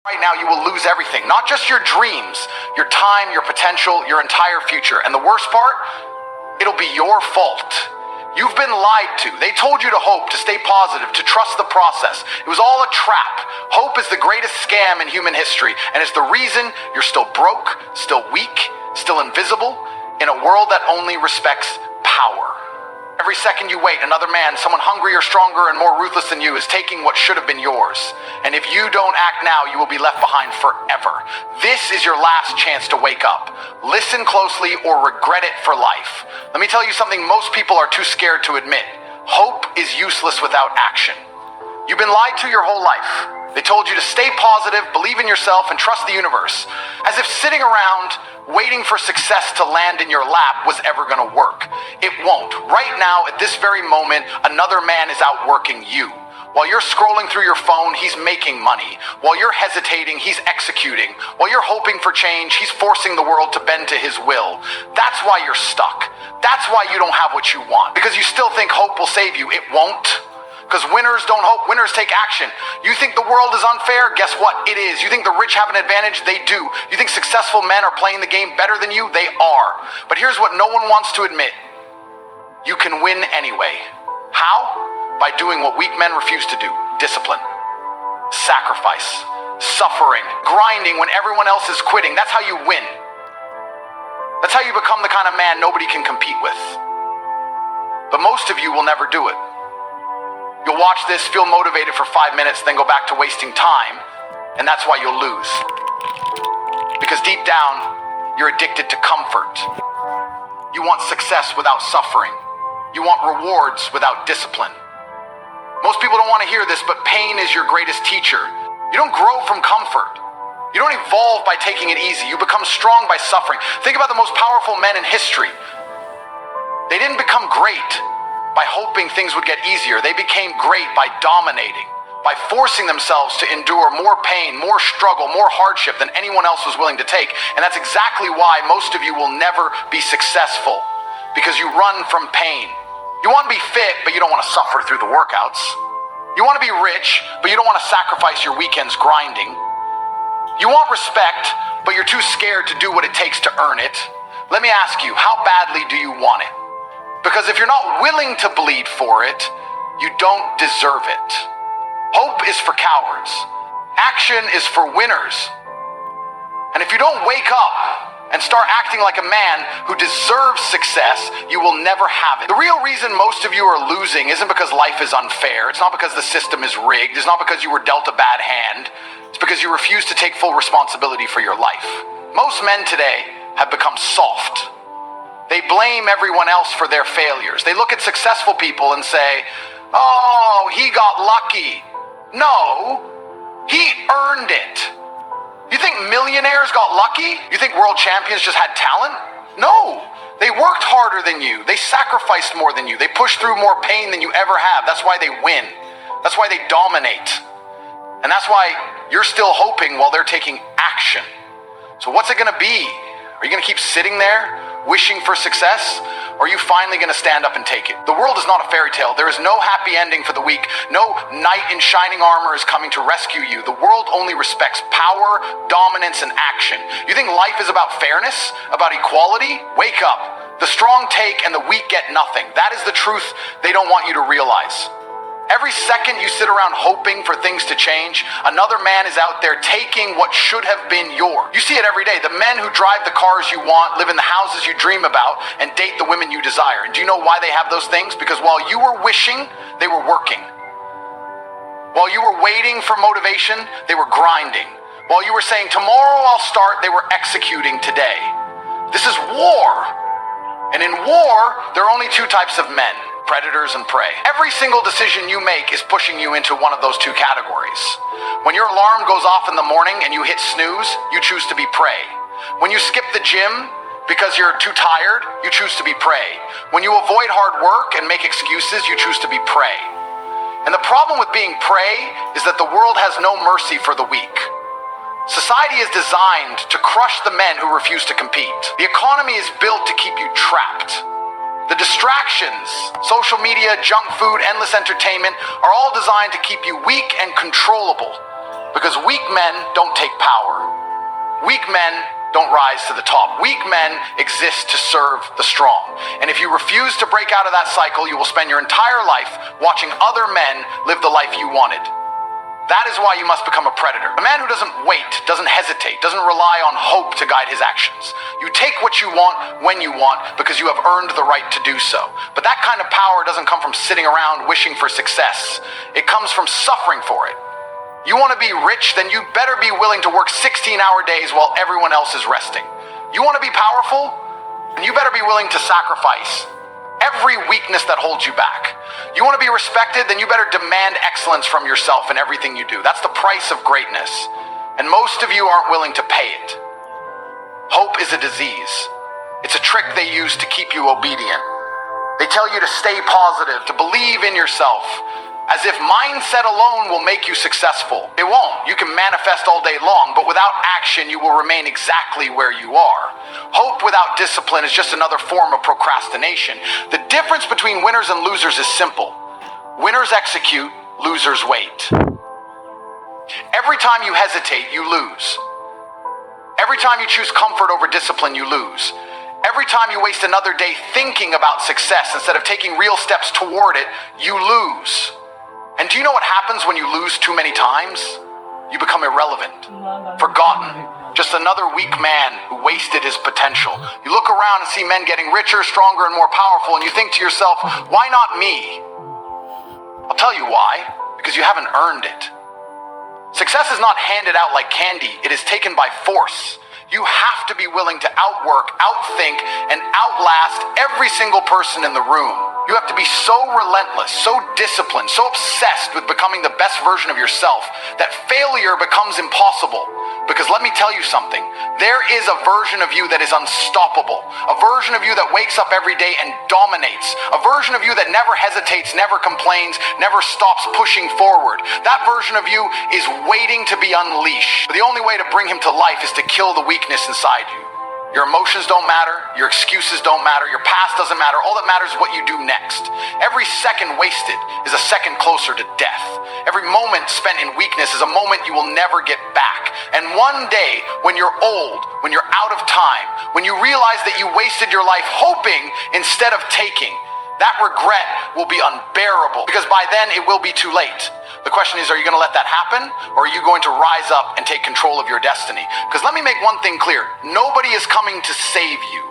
Right now, you will lose everything, not just your dreams, your time, your potential, your entire future. And the worst part, it'll be your fault. You've been lied to. They told you to hope, to stay positive, to trust the process. It was all a trap. Hope is the greatest scam in human history, and it's the reason you're still broke, still weak, still invisible, in a world that only respects power. Every second you wait, another man, someone hungrier, stronger, and more ruthless than you, is taking what should have been yours. And if you don't act now, you will be left behind forever. This is your last chance to wake up. Listen closely or regret it for life. Let me tell you something most people are too scared to admit. Hope is useless without action. You've been lied to your whole life. They told you to stay positive, believe in yourself, and trust the universe. As if sitting around waiting for success to land in your lap was ever gonna work. It won't. Right now, at this very moment, another man is outworking you. While you're scrolling through your phone, he's making money. While you're hesitating, he's executing. While you're hoping for change, he's forcing the world to bend to his will. That's why you're stuck. That's why you don't have what you want. Because you still think hope will save you. It won't. Because winners don't hope, winners take action. You think the world is unfair? Guess what? It is. You think the rich have an advantage? They do. You think successful men are playing the game better than you? They are. But here's what no one wants to admit. You can win anyway. How? By doing what weak men refuse to do. Discipline. Sacrifice. Suffering. Grinding when everyone else is quitting. That's how you win. That's how you become the kind of man nobody can compete with. But most of you will never do it. You'll watch this, feel motivated for 5 minutes, then go back to wasting time, and that's why you'll lose. Because deep down, you're addicted to comfort. You want success without suffering. You want rewards without discipline. Most people don't want to hear this, but pain is your greatest teacher. You don't grow from comfort. You don't evolve by taking it easy. You become strong by suffering. Think about the most powerful men in history. They didn't become great by hoping things would get easier. They became great by dominating, by forcing themselves to endure more pain, more struggle, more hardship than anyone else was willing to take. And that's exactly why most of you will never be successful, because you run from pain. You want to be fit, but you don't want to suffer through the workouts. You want to be rich, but you don't want to sacrifice your weekends grinding. You want respect, but you're too scared to do what it takes to earn it. Let me ask you, how badly do you want it? Because if you're not willing to bleed for it, you don't deserve it. Hope is for cowards. Action is for winners. And if you don't wake up and start acting like a man who deserves success, you will never have it. The real reason most of you are losing isn't because life is unfair. It's not because the system is rigged. It's not because you were dealt a bad hand. It's because you refuse to take full responsibility for your life. Most men today have become soft. They blame everyone else for their failures. They look at successful people and say, oh, he got lucky. No, he earned it. You think millionaires got lucky? You think world champions just had talent? No, they worked harder than you. They sacrificed more than you. They pushed through more pain than you ever have. That's why they win. That's why they dominate. And that's why you're still hoping while they're taking action. So what's it gonna be? Are you gonna keep sitting there wishing for success? Or are you finally gonna stand up and take it? The world is not a fairy tale. There is no happy ending for the weak. No knight in shining armor is coming to rescue you. The world only respects power, dominance, and action. You think life is about fairness, about equality? Wake up. The strong take and the weak get nothing. That is the truth they don't want you to realize. Every second you sit around hoping for things to change, another man is out there taking what should have been yours. You see it every day. The men who drive the cars you want, live in the houses you dream about, and date the women you desire. And do you know why they have those things? Because while you were wishing, they were working. While you were waiting for motivation, they were grinding. While you were saying, tomorrow I'll start, they were executing today. This is war. And in war, there are only two types of men. Predators and prey. Every single decision you make is pushing you into one of those two categories. When your alarm goes off in the morning and you hit snooze, you choose to be prey. When you skip the gym because you're too tired, you choose to be prey. When you avoid hard work and make excuses, you choose to be prey. And the problem with being prey is that the world has no mercy for the weak. Society is designed to crush the men who refuse to compete. The economy is built to keep you trapped. The distractions, social media, junk food, endless entertainment are all designed to keep you weak and controllable. Because weak men don't take power. Weak men don't rise to the top. Weak men exist to serve the strong. And if you refuse to break out of that cycle, you will spend your entire life watching other men live the life you wanted. That is why you must become a predator. A man who doesn't wait, doesn't hesitate, doesn't rely on hope to guide his actions. You take what you want when you want because you have earned the right to do so. But that kind of power doesn't come from sitting around wishing for success. It comes from suffering for it. You want to be rich, then you better be willing to work 16-hour days while everyone else is resting. You want to be powerful? Then you better be willing to sacrifice every weakness that holds you back. You want to be respected? Then you better demand excellence from yourself in everything you do. That's the price of greatness. And most of you aren't willing to pay it. Hope is a disease. It's a trick they use to keep you obedient. They tell you to stay positive, to believe in yourself, as if mindset alone will make you successful. It won't. You can manifest all day long, but without action, you will remain exactly where you are. Hope without discipline is just another form of procrastination. The difference between winners and losers is simple. Winners execute, losers wait. Every time you hesitate, you lose. Every time you choose comfort over discipline, you lose. Every time you waste another day thinking about success instead of taking real steps toward it, you lose. And do you know what happens when you lose too many times? You become irrelevant, forgotten, just another weak man who wasted his potential. You look around and see men getting richer, stronger, and more powerful, and you think to yourself, why not me? I'll tell you why, because you haven't earned it. Success is not handed out like candy, it is taken by force. You have to be willing to outwork, outthink, and outlast every single person in the room. You have to be so relentless, so disciplined, so obsessed with becoming the best version of yourself that failure becomes impossible. Because let me tell you something, there is a version of you that is unstoppable. A version of you that wakes up every day and dominates. A version of you that never hesitates, never complains, never stops pushing forward. That version of you is waiting to be unleashed. But the only way to bring him to life is to kill the weakness inside you. Your emotions don't matter, your excuses don't matter, your past doesn't matter, all that matters is what you do next. Every second wasted is a second closer to death. Every moment spent in weakness is a moment you will never get back. And one day, when you're old, when you're out of time, when you realize that you wasted your life hoping instead of taking, that regret will be unbearable, because by then it will be too late. The question is, are you going to let that happen, or are you going to rise up and take control of your destiny? Because let me make one thing clear. Nobody is coming to save you.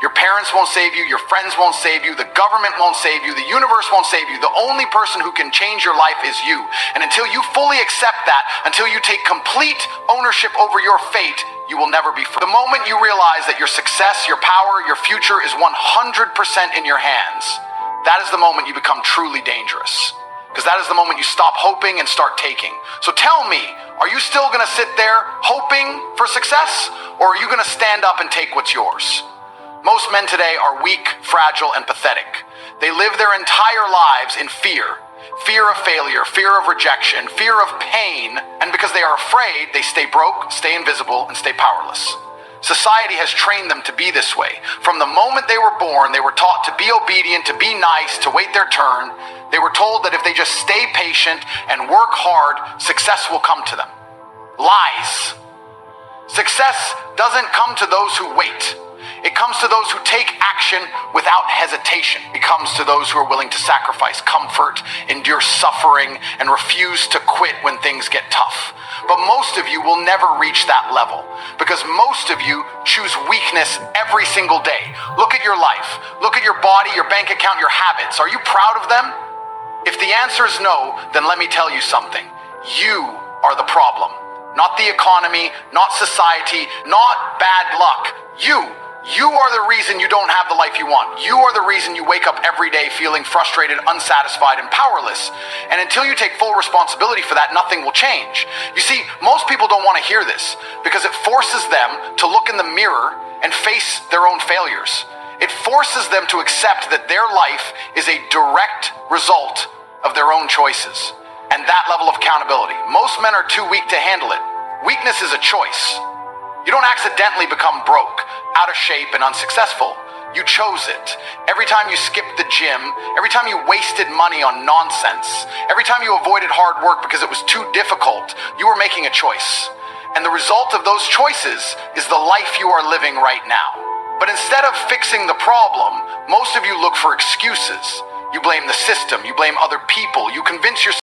Your parents won't save you. Your friends won't save you. The government won't save you. The universe won't save you. The only person who can change your life is you. And until you fully accept that, until you take complete ownership over your fate, you will never be free. The moment you realize that your success, your power, your future is 100% in your hands, that is the moment you become truly dangerous. Because that is the moment you stop hoping and start taking. So tell me, are you still going to sit there hoping for success? Or are you going to stand up and take what's yours? Most men today are weak, fragile, and pathetic. They live their entire lives in fear. Fear of failure, fear of rejection, fear of pain. And because they are afraid, they stay broke, stay invisible, and stay powerless. Society has trained them to be this way. From the moment they were born, they were taught to be obedient, to be nice, to wait their turn. They were told that if they just stay patient and work hard, success will come to them. Lies. Success doesn't come to those who wait. It comes to those who take action without hesitation. It comes to those who are willing to sacrifice comfort, endure suffering, and refuse to quit when things get tough. But most of you will never reach that level, because most of you choose weakness every single day. Look at your life. Look at your body, your bank account, your habits. Are you proud of them? If the answer is no, then let me tell you something. You are the problem. Not the economy, not society, not bad luck. You are the reason you don't have the life you want. You are the reason you wake up every day feeling frustrated, unsatisfied, and powerless. And until you take full responsibility for that, nothing will change. You see, most people don't want to hear this because it forces them to look in the mirror and face their own failures. It forces them to accept that their life is a direct result of their own choices. And that level of accountability. Most men are too weak to handle it. Weakness is a choice. You don't accidentally become broke, out of shape, and unsuccessful. You chose it. Every time you skipped the gym, every time you wasted money on nonsense, every time you avoided hard work because it was too difficult, you were making a choice. And the result of those choices is the life you are living right now. But instead of fixing the problem, most of you look for excuses. You blame the system, you blame other people, you convince yourself